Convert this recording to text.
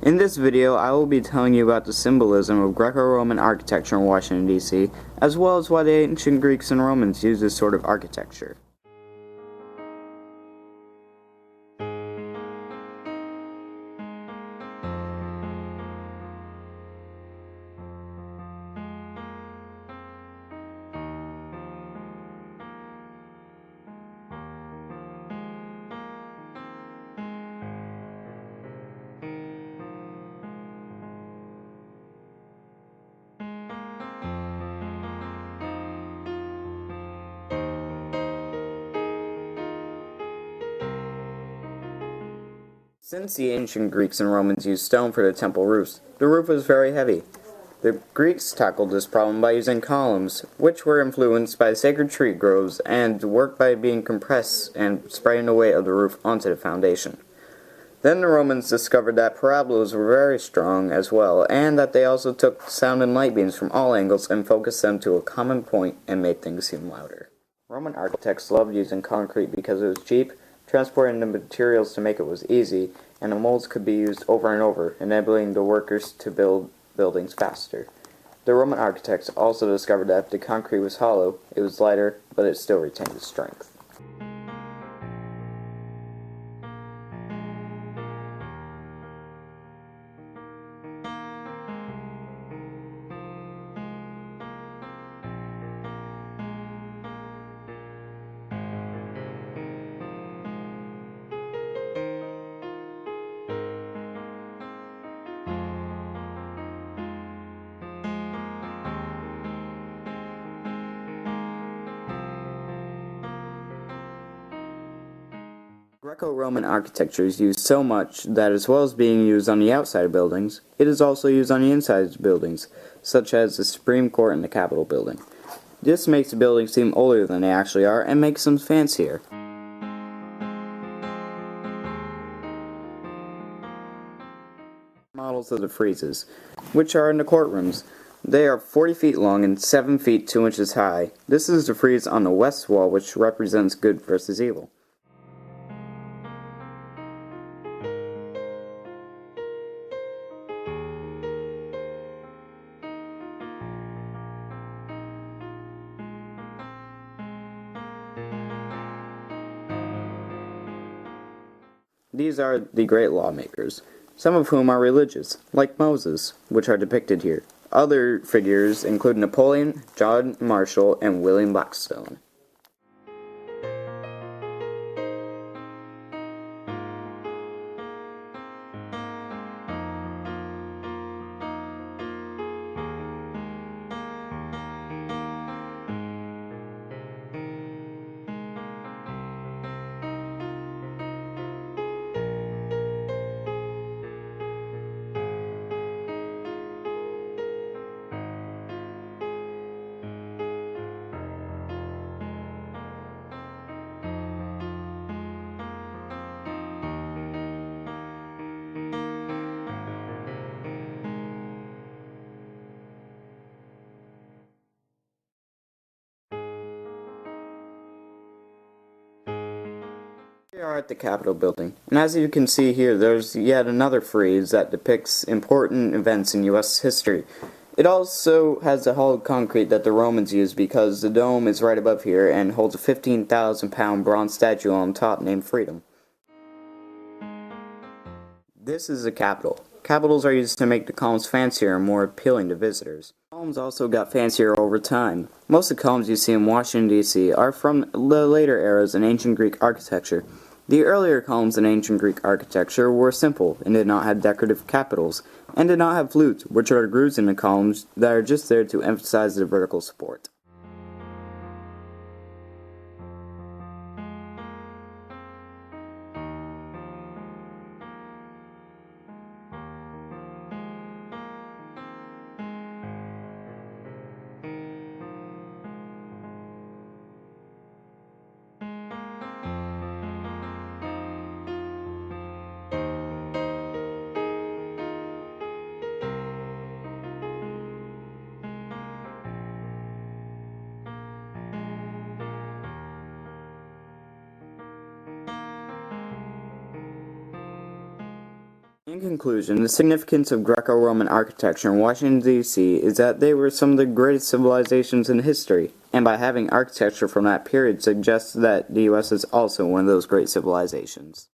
In this video, I will be telling you about the symbolism of Greco-Roman architecture in Washington, D.C., as well as why the ancient Greeks and Romans used this sort of architecture. Since the ancient Greeks and Romans used stone for the temple roofs, the roof was very heavy. The Greeks tackled this problem by using columns, which were influenced by sacred tree groves and worked by being compressed and spreading the weight of the roof onto the foundation. Then the Romans discovered that parabolas were very strong as well, and that they also took sound and light beams from all angles and focused them to a common point and made things seem louder. Roman architects loved using concrete because it was cheap, transporting the materials to make it was easy, and the molds could be used over and over, enabling the workers to build buildings faster. The Roman architects also discovered that if the concrete was hollow, it was lighter, but it still retained its strength. Greco-Roman architecture is used so much that as well as being used on the outside of buildings, it is also used on the inside of buildings, such as the Supreme Court and the Capitol building. This makes the buildings seem older than they actually are and makes them fancier. Models of the friezes, which are in the courtrooms. They are 40 feet long and 7 feet 2 inches high. This is the frieze on the west wall, which represents good versus evil. These are the great lawmakers, some of whom are religious, like Moses, which are depicted here. Other figures include Napoleon, John Marshall, and William Blackstone. We are at the Capitol building, and as you can see here, there's yet another frieze that depicts important events in U.S. history. It also has the hollowed concrete that the Romans used because the dome is right above here and holds a 15,000-pound bronze statue on top named Freedom. This is the Capitol. Capitals are used to make the columns fancier and more appealing to visitors. Columns also got fancier over time. Most of the columns you see in Washington, D.C. are from the later eras in ancient Greek architecture. The earlier columns in ancient Greek architecture were simple and did not have decorative capitals, and did not have flutes, which are grooves in the columns that are just there to emphasize the vertical support. conclusion, the significance of Greco-Roman architecture in Washington, D.C. is that they were some of the greatest civilizations in history, and by having architecture from that period suggests that the U.S. is also one of those great civilizations.